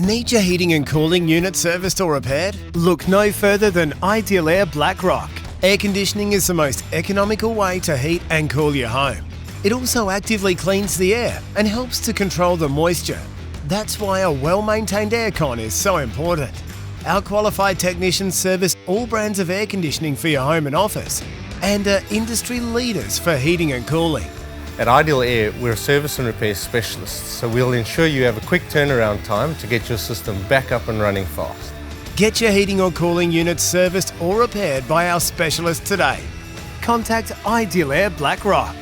Need your heating and cooling unit serviced or repaired? Look no further than Ideal Air BlackRock. Air conditioning is the most economical way to heat and cool your home. It also actively cleans the air and helps to control the moisture. That's why a well-maintained aircon is so important. Our qualified technicians service all brands of air conditioning for your home and office and are industry leaders for heating and cooling. At Ideal Air, we're service and repair specialists, so we'll ensure you have a quick turnaround time to get your system back up and running fast. Get your heating or cooling units serviced or repaired by our specialists today. Contact Ideal Air BlackRock.